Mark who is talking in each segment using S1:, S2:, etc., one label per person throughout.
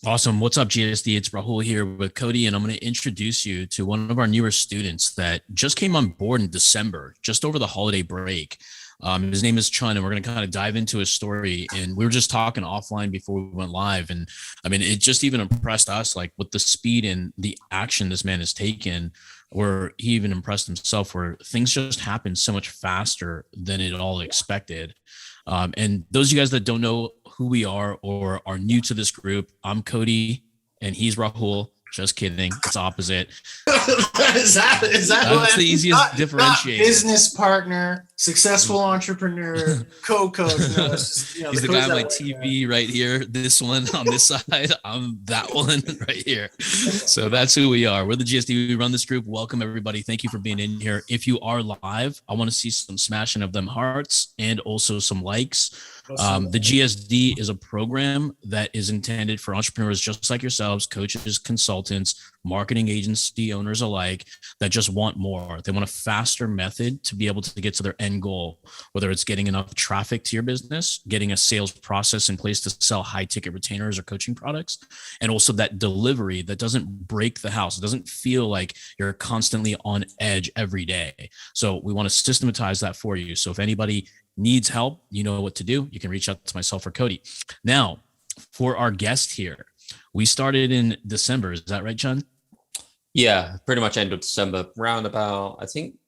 S1: Awesome. What's up, GSD? It's Rahul here with Cody, and I'm going to introduce you to one of our newer students that just came on board in December, just over the holiday break. His name is Chun, and we're going to kind of dive into his story. And we were just talking offline before we went live. And I mean, it just even impressed us, like with the speed and the action this man has taken, where he even impressed himself, where things just happen so much faster than it all expected. And those of you guys that don't know who we are or are new to this group, I'm Cody and he's Rahul. Just kidding. It's opposite.
S2: Is that
S1: That's
S2: what,
S1: the easiest differentiation.
S2: business partner, successful entrepreneur, co-coach? No, it's just,
S1: He's the guy on my TV right here. This one on this side. I'm that one right here. So that's who we are. We're the GSD. We run this group. Welcome, everybody. Thank you for being in here. If you are live, I want to see some smashing of them hearts and also some likes. The GSD is a program that is intended for entrepreneurs just like yourselves, coaches, consultants, marketing agency owners alike, that just want more. They want a faster method to be able to get to their end goal, whether it's getting enough traffic to your business, getting a sales process in place to sell high ticket retainers or coaching products, and also that delivery that doesn't break the house. It doesn't feel like you're constantly on edge every day. So we want to systematize that for you. So if anybody needs help, you know what to do. You can reach out to myself or Cody. Now, for our guest here, we started in December. Is that right, Chun?
S3: Yeah, pretty much end of December, round about I think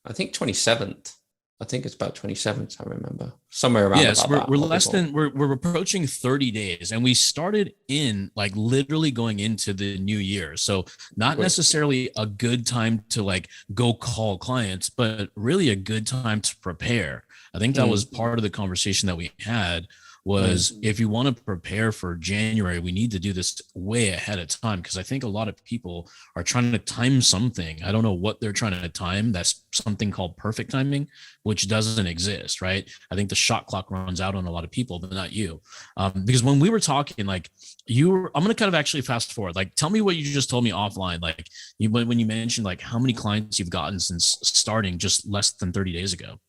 S3: 27th. I think it's about 27th. I remember somewhere around.
S1: Yes,
S3: about
S1: we're
S3: that,
S1: less than we're approaching 30 days, and we started in like literally going into the new year. So not necessarily a good time to like go call clients, but really a good time to prepare. I think that was part of the conversation that we had was if you want to prepare for January, we need to do this way ahead of time, because I think a lot of people are trying to time something. I don't know what they're trying to time. That's something called perfect timing, which doesn't exist, right? I think the shot clock runs out on a lot of people, but not you. Because when we were talking, like I'm going to kind of actually fast forward. Like, tell me what you just told me offline. Like when you mentioned like how many clients you've gotten since starting just less than 30 days ago.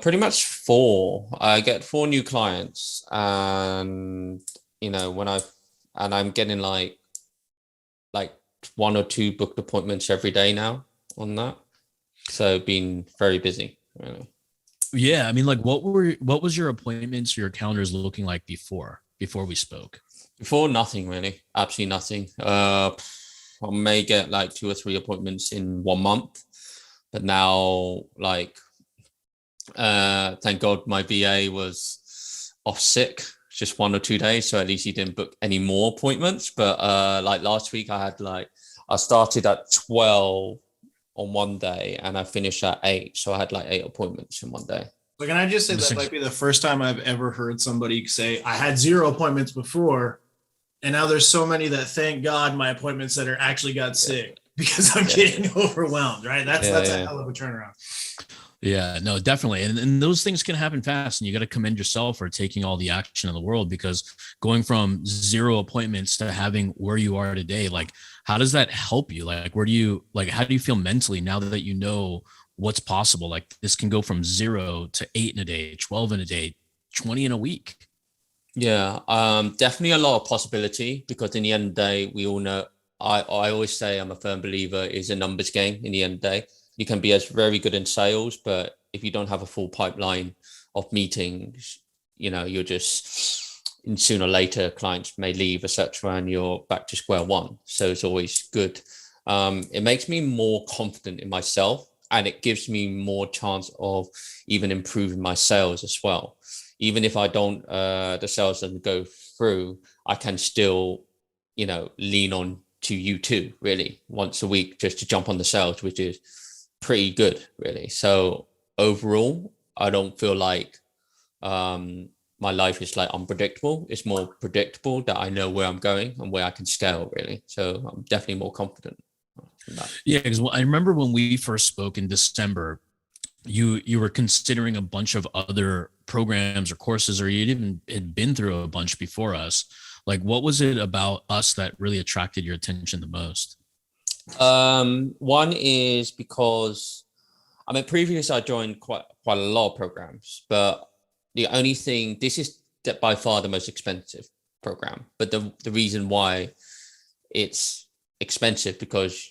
S3: Pretty much four. I get four new clients, and I'm getting like one or two booked appointments every day now on that. So been very busy, really.
S1: Yeah, I mean, like, what was your appointments, your calendars looking like before we spoke?
S3: Before, nothing really, absolutely nothing. I may get like 2 or 3 appointments in 1 month, but now like. Thank God my VA was off sick just 1 or 2 days, so at least he didn't book any more appointments. But like last week I started at 12 on one day and I finished at 8, so I had like 8 appointments in one day.
S2: But can I just say that might be the first time I've ever heard somebody say I had 0 appointments before, and now there's so many that thank God my appointment center actually got sick because I'm getting overwhelmed, right? That's a hell of a turnaround.
S1: Yeah, no, definitely. And those things can happen fast, and you got to commend yourself for taking all the action in the world, because going from 0 appointments to having where you are today, like, how does that help you? Like, how do you feel mentally now that you know what's possible? Like, this can go from 0 to 8 in a day, 12 in a day, 20 in a week.
S3: Yeah, definitely a lot of possibility, because in the end of the day, we all know, I always say I'm a firm believer is a numbers game in the end of the day. You can be as very good in sales, but if you don't have a full pipeline of meetings, you're just, and sooner or later clients may leave, etc., and you're back to square one. So it's always good. It makes me more confident in myself, and it gives me more chance of even improving my sales as well. Even if I don't, the sales doesn't go through, I can still, lean on to you too, really, once a week, just to jump on the sales, which is pretty good, really. So overall, I don't feel like my life is like unpredictable. It's more predictable that I know where I'm going and where I can scale, really. So I'm definitely more confident in that.
S1: Yeah, because I remember when we first spoke in December, you were considering a bunch of other programs or courses, or you even had been through a bunch before us. Like, what was it about us that really attracted your attention the most?
S3: One is because previously I joined quite a lot of programs, but the only thing, this is by far the most expensive program. But the reason why it's expensive, because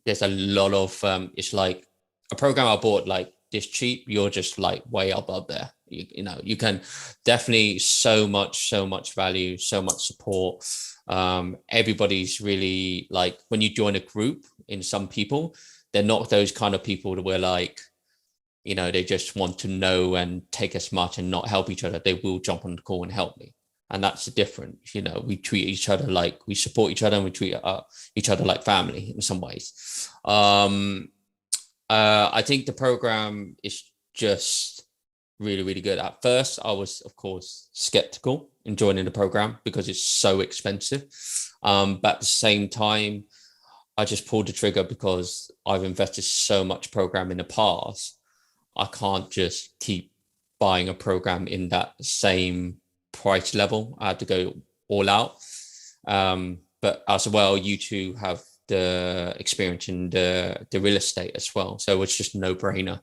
S3: there's a lot of it's like a program I bought like this cheap, you're just like way above there. You know, you can definitely so much value, so much support. Everybody's really like, when you join a group, in some people, they're not those kind of people that were like, you know, they just want to know and take as much and not help each other. They will jump on the call and help me. And that's the difference. You know, we treat each other like, we support each other, and we treat each other like family in some ways. I think the program is just really, really good. At first, I was, of course, skeptical in joining the program because it's so expensive. But at the same time, I just pulled the trigger because I've invested so much program in the past. I can't just keep buying a program in that same price level. I had to go all out. But as well, you two have the experience in the real estate as well. So it's just no brainer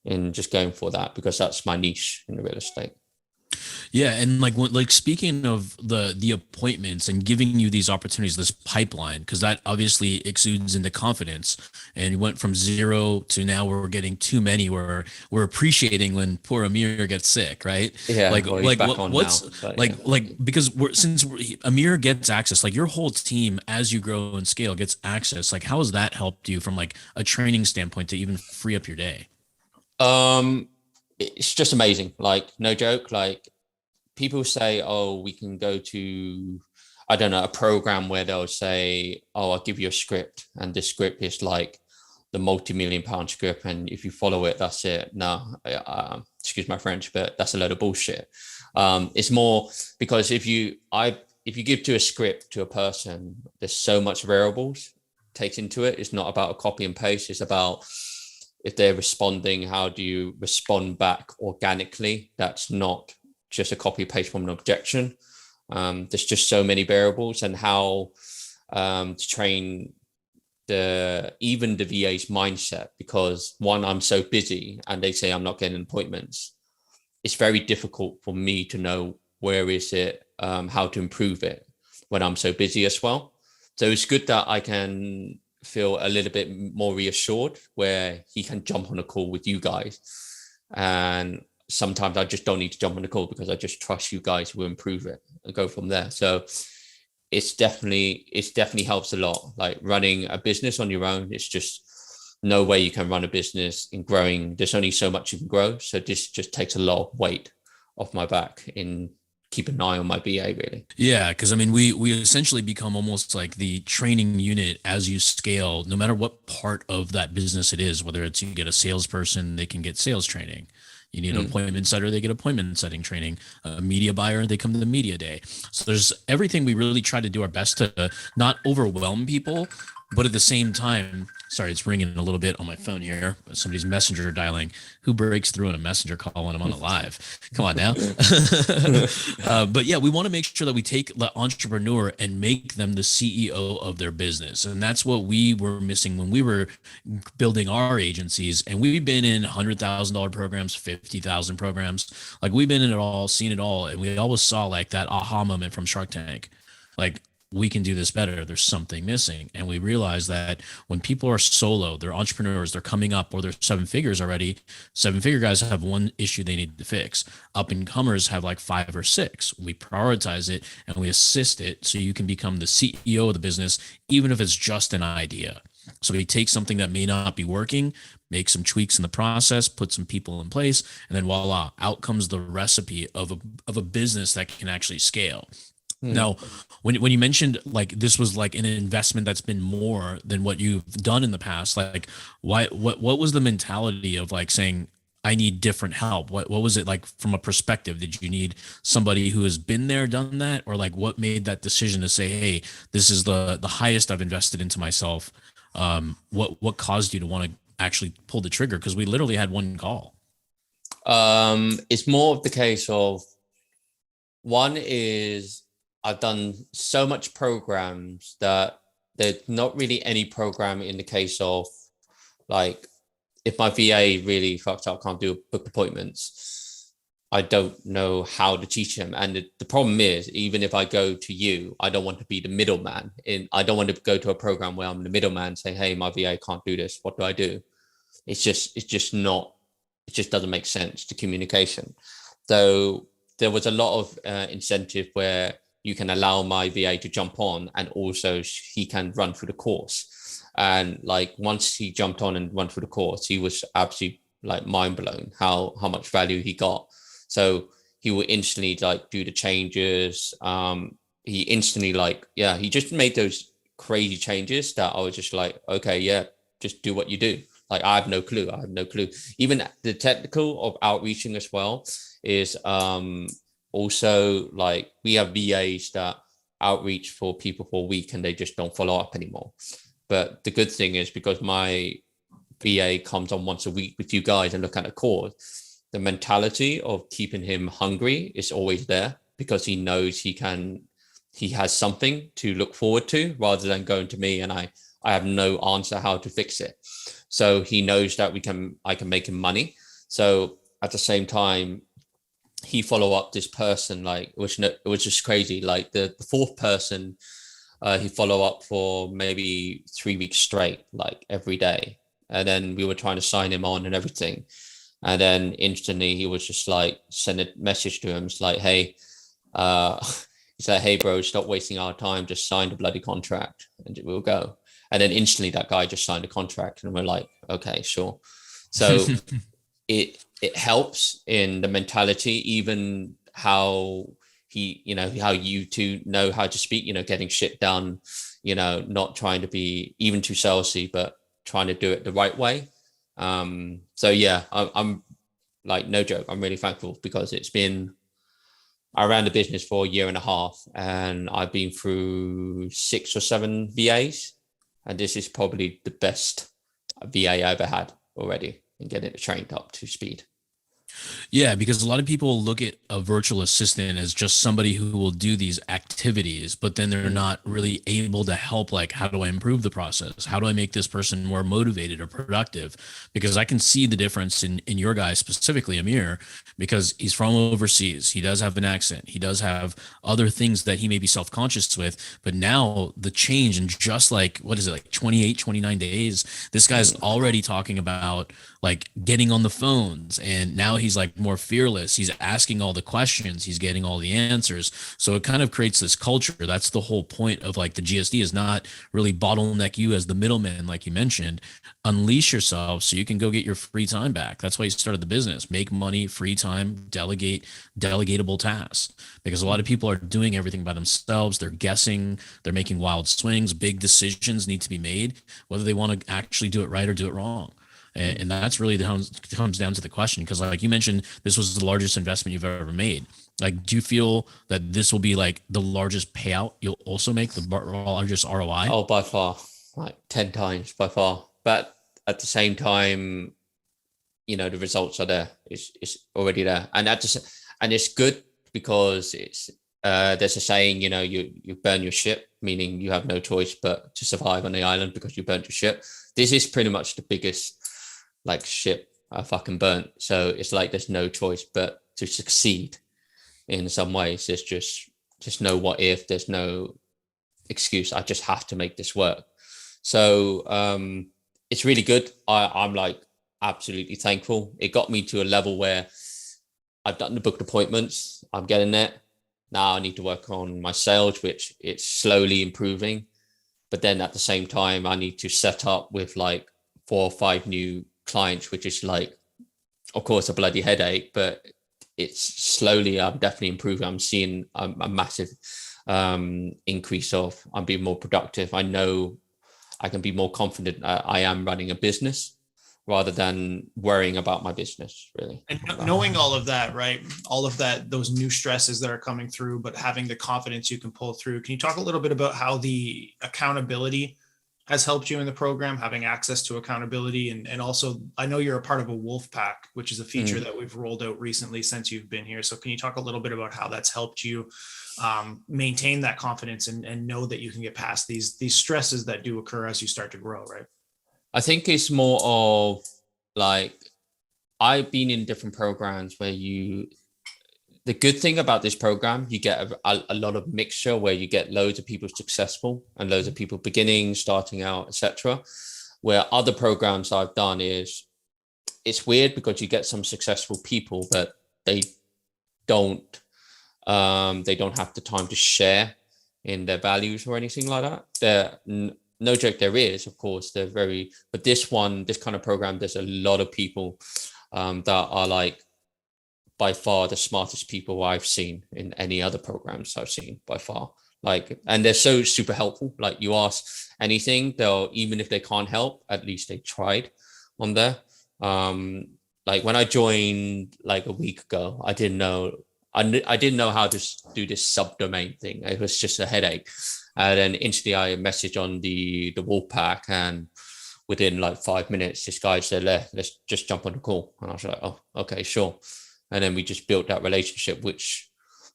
S3: in just going for that, because that's my niche in the real estate.
S1: Yeah, and like speaking of the appointments and giving you these opportunities, this pipeline, because that obviously exudes into confidence. And you went from 0 to now we're getting too many. Where we're appreciating when poor Amir gets sick, right?
S3: Yeah,
S1: like
S3: well,
S1: like
S3: back on
S1: what's
S3: now, but
S1: like
S3: yeah.
S1: like because Amir gets access, like your whole team as you grow and scale gets access. Like how has that helped you from like a training standpoint to even free up your day?
S3: It's just amazing. Like, no joke. Like, people say, oh, we can go to, I don't know, a program where they'll say, oh, I'll give you a script, and this script is like the multi-million-pound script, and if you follow it, that's it. No, excuse my French, but that's a load of bullshit. It's more because if you give to a script to a person, there's so much variables takes into it. It's not about a copy and paste. It's about, if they're responding, how do you respond back organically? That's not just a copy paste from an objection. There's just so many variables, and how to train even the VA's mindset, because one, I'm so busy and they say I'm not getting appointments. It's very difficult for me to know where is it, how to improve it when I'm so busy as well. So it's good that I can feel a little bit more reassured where he can jump on a call with you guys. And sometimes I just don't need to jump on the call because I just trust you guys will improve it and go from there. So it's definitely helps a lot. Like running a business on your own, it's just no way you can run a business in growing. There's only so much you can grow. So this just takes a lot of weight off my back in keep an eye on my BA, really.
S1: Yeah, because I mean, we essentially become almost like the training unit as you scale, no matter what part of that business it is, whether it's you get a salesperson, they can get sales training. You need an appointment setter, they get appointment setting training. A media buyer, they come to the media day. So there's everything. We really try to do our best to not overwhelm people, but at the same time, sorry, it's ringing a little bit on my phone here. Somebody's messenger dialing. Who breaks through in a messenger call when I'm on a live? Come on now. But yeah, we want to make sure that we take the entrepreneur and make them the CEO of their business. And that's what we were missing when we were building our agencies. And we've been in $100,000 programs, 50,000 programs. Like we've been in it all, seen it all. And we always saw like that aha moment from Shark Tank. Like, we can do this better. There's something missing. And we realize that when people are solo, they're entrepreneurs, they're coming up, or they're 7 figures already. 7-figure guys have one issue they need to fix. Up and comers have like 5 or 6. We prioritize it and we assist it so you can become the CEO of the business, even if it's just an idea. So we take something that may not be working, make some tweaks in the process, put some people in place, and then voila, out comes the recipe of a business that can actually scale. Now, when you mentioned like this was like an investment that's been more than what you've done in the past, like what was the mentality of like saying, I need different help? What was it like from a perspective? Did you need somebody who has been there, done that? Or like what made that decision to say, hey, this is the highest I've invested into myself? What caused you to want to actually pull the trigger? Because we literally had one call.
S3: It's more of the case of, one is I've done so much programs that there's not really any program in the case of like, if my VA really fucked up, can't do book appointments, I don't know how to teach him. And the problem is, even if I go to you, I don't want to be the middleman. I don't want to go to a program where I'm the middleman, say, hey, my VA can't do this. What do I do? It's just not, it just doesn't make sense to communication. So there was a lot of incentive where you can allow my VA to jump on, and also he can run through the course. And like once he jumped on and run through the course, he was absolutely like mind blown how much value he got. So he would instantly like do the changes. He instantly he just made those crazy changes that I was just like, okay, yeah, just do what you do. Like I have no clue. Even the technical of outreaching as well is also like we have VAs that outreach for people for a week and they just don't follow up anymore. But the good thing is, because my VA comes on once a week with you guys and look at the course, the mentality of keeping him hungry is always there, because he knows he has something to look forward to, rather than going to me and I have no answer how to fix it. So he knows that I can make him money. So at the same time, he follow up this person, like it was just crazy. Like the fourth person, he follow up for maybe 3 weeks straight, like every day. And then we were trying to sign him on and everything. And then instantly he was just like, send a message to him. It's like, hey, he's like, hey bro, stop wasting our time. Just sign the bloody contract and we'll go. And then instantly that guy just signed a contract and we're like, okay, sure. So it helps in the mentality, even how how you two know how to speak, getting shit done, not trying to be even too salesy, but trying to do it the right way. So yeah, I'm like, no joke, I'm really thankful, because I ran the business for a year and a half and I've been through 6 or 7 VAs, and this is probably the best VA I ever had already, and getting it trained up to speed.
S1: Yeah, because a lot of people look at a virtual assistant as just somebody who will do these activities, but then they're not really able to help, like, how do I improve the process? How do I make this person more motivated or productive? Because I can see the difference in your guy, specifically Amir, because he's from overseas. He does have an accent. He does have other things that he may be self-conscious with. But now the change in just like, what is it, like 28, 29 days, this guy's already talking about like getting on the phones, and now he's like more fearless. He's asking all the questions, he's getting all the answers. So it kind of creates this culture. That's the whole point of like the GSD, is not really bottleneck you as the middleman, like you mentioned. Unleash yourself so you can go get your free time back. That's why you started the business. Make money, free time, delegatable tasks, because a lot of people are doing everything by themselves. They're guessing, they're making wild swings. Big decisions need to be made, whether they want to actually do it right or do it wrong. And that's really comes down to the question, because like you mentioned, this was the largest investment you've ever made. Like, do you feel that this will be like the largest payout you'll also make, the largest ROI?
S3: Oh, by far, like 10 times by far. But at the same time, the results are there. It's already there. And and it's good, because there's a saying, you burn your ship, meaning you have no choice but to survive on the island because you burnt your ship. This is pretty much the biggest like ship I fucking burnt. So it's like there's no choice but to succeed in some ways. There's just no what if, there's no excuse. I just have to make this work. So it's really good. I'm like absolutely thankful. It got me to a level where I've done the booked appointments. I'm getting it. Now I need to work on my sales, which it's slowly improving. But then at the same time, I need to set up with like 4 or 5 new clients, which is like, of course, a bloody headache, but it's slowly, I'm definitely improving. I'm seeing a massive increase of, I'm being more productive. I know I can be more confident I am running a business, rather than worrying about my business, really.
S2: And knowing all of that, right? All of that, those new stresses that are coming through, but having the confidence you can pull through. Can you talk a little bit about how the accountability has helped you in the program, having access to accountability? And also, I know you're a part of a wolf pack, which is a feature that we've rolled out recently since you've been here. So can you talk a little bit about how that's helped you maintain that confidence and know that you can get past these stresses that do occur as you start to grow, right?
S3: I think it's more of like, I've been in different programs where you the good thing about this program, you get a lot of mixture where you get loads of people successful and loads of people beginning, starting out, etc. Where other programs I've done is it's weird because you get some successful people, but they don't have the time to share in their values or anything like that. No joke, there is, of course, but this kind of program, there's a lot of people that are like by far the smartest people I've seen in any other programs I've seen by far. Like, and they're so super helpful. Like, you ask anything, they'll, even if they can't help, at least they tried on there. Like when I joined like a week ago, I didn't know how to do this subdomain thing. It was just a headache. And then instantly I messaged on the Wolfpack, and within like 5 minutes, this guy said, let's just jump on the call. And I was like, oh, okay, sure. And then we just built that relationship, which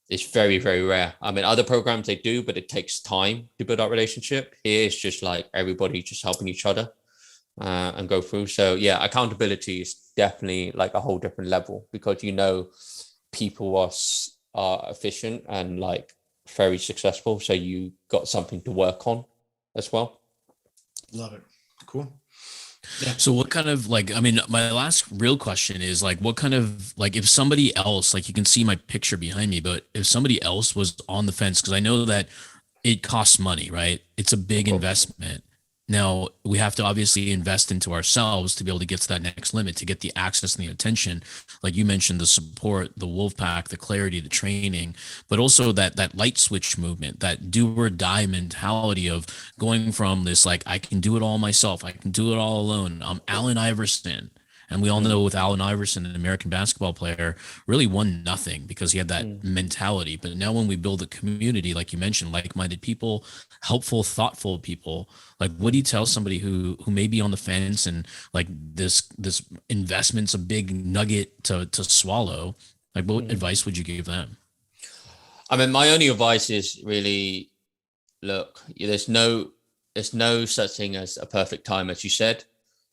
S3: is very, very rare. I mean, other programs they do, but it takes time to build that relationship. Here it's just like everybody just helping each other and go through. So yeah, accountability is definitely like a whole different level, because people are efficient and like very successful. So you got something to work on as well.
S2: Love it. Cool.
S1: Yeah. So what kind of like, I mean, my last real question is like, what kind of like, if somebody else, like you can see my picture behind me, but if somebody else was on the fence, because I know that it costs money, right? It's a big investment. Now we have to obviously invest into ourselves to be able to get to that next limit, to get the access and the attention. Like you mentioned, the support, the Wolfpack, the clarity, the training, but also that light switch movement, that do or die mentality of going from this, like, I can do it all myself. I can do it all alone. I'm Allen Iverson. And we all know with Allen Iverson, an American basketball player, really won nothing because he had that mentality. But now when we build a community, like you mentioned, like-minded people, helpful, thoughtful people, like what do you tell somebody who may be on the fence and like this investment's a big nugget to swallow? Like what advice would you give them?
S3: I mean, my only advice is really, look, there's no such thing as a perfect time, as you said.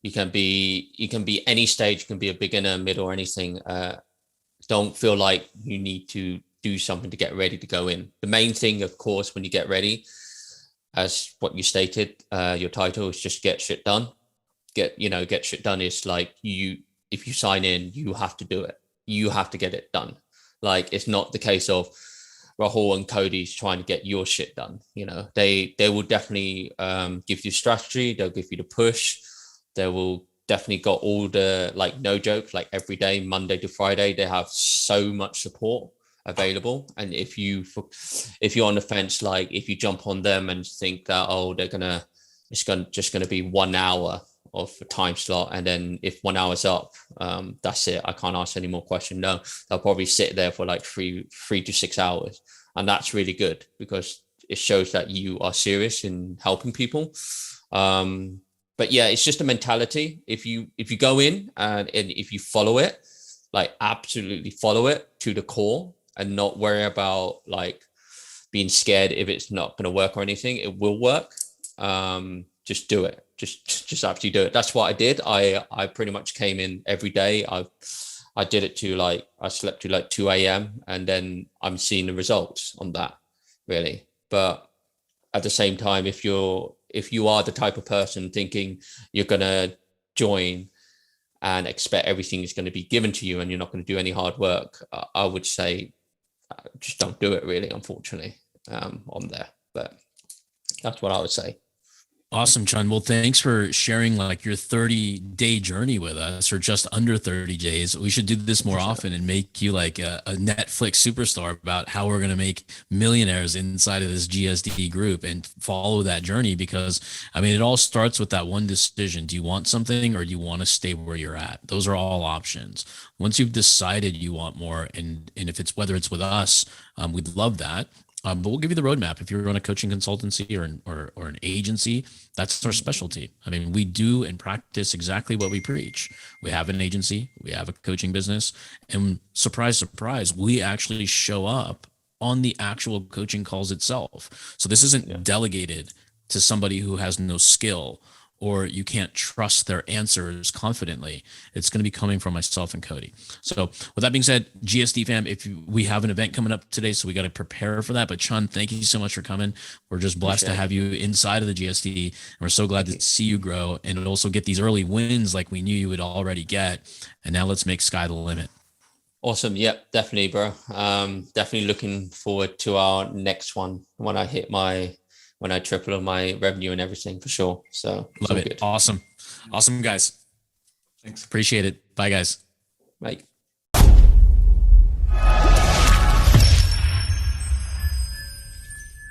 S3: You can be any stage. You can be a beginner, middle, or anything. Don't feel like you need to do something to get ready to go in. The main thing, of course, when you get ready, as what you stated, your title is just get shit done. Get shit done is like if you sign in, you have to do it. You have to get it done. Like, it's not the case of Rahul and Cody's trying to get your shit done. They will definitely give you strategy. They'll give you the push. They will definitely got all the, like, no joke, like every day, Monday to Friday, they have so much support available. And if you're on the fence, like if you jump on them and think that, oh, it's just gonna be 1 hour of a time slot, and then if 1 hour's up, that's it, I can't ask any more questions. No, they'll probably sit there for like 3 to 6 hours, and that's really good because it shows that you are serious in helping people. But yeah, it's just a mentality. If you go in and if you follow it, like absolutely follow it to the core, and not worry about like being scared if it's not going to work or anything, it will work. Just do it. Just absolutely do it. That's what I did. I pretty much came in every day. I did it to like, I slept to like 2 a.m. and then I'm seeing the results on that, really. But at the same time, if you are the type of person thinking you're going to join and expect everything is going to be given to you and you're not going to do any hard work, I would say just don't do it, really, unfortunately, on there. But that's what I would say.
S1: Awesome, Chun. Well, thanks for sharing like your 30-day journey with us, or just under 30 days. We should do this more often and make you like a Netflix superstar about how we're going to make millionaires inside of this GSD group and follow that journey. Because I mean, it all starts with that one decision. Do you want something, or do you want to stay where you're at? Those are all options. Once you've decided you want more, and if it's, whether it's with us, we'd love that. But we'll give you the roadmap. If you're on a coaching consultancy or an agency, that's our specialty. I mean, we do and practice exactly what we preach. We have an agency, we have a coaching business, and surprise, surprise, we actually show up on the actual coaching calls itself. So this isn't delegated to somebody who has no skill or you can't trust their answers confidently, it's going to be coming from myself and Cody. So with that being said, GSD fam, we have an event coming up today, so we got to prepare for that. But Chun, thank you so much for coming. We're just blessed to have you inside of the GSD, and we're so glad to see you grow and also get these early wins like we knew you would already get. And now let's make sky the limit.
S3: Awesome. Yep, definitely, bro. Definitely looking forward to our next one when I triple my revenue and everything, for sure. So
S1: love it. Good. Awesome, guys.
S2: Thanks.
S1: Appreciate it. Bye, guys.
S3: Bye.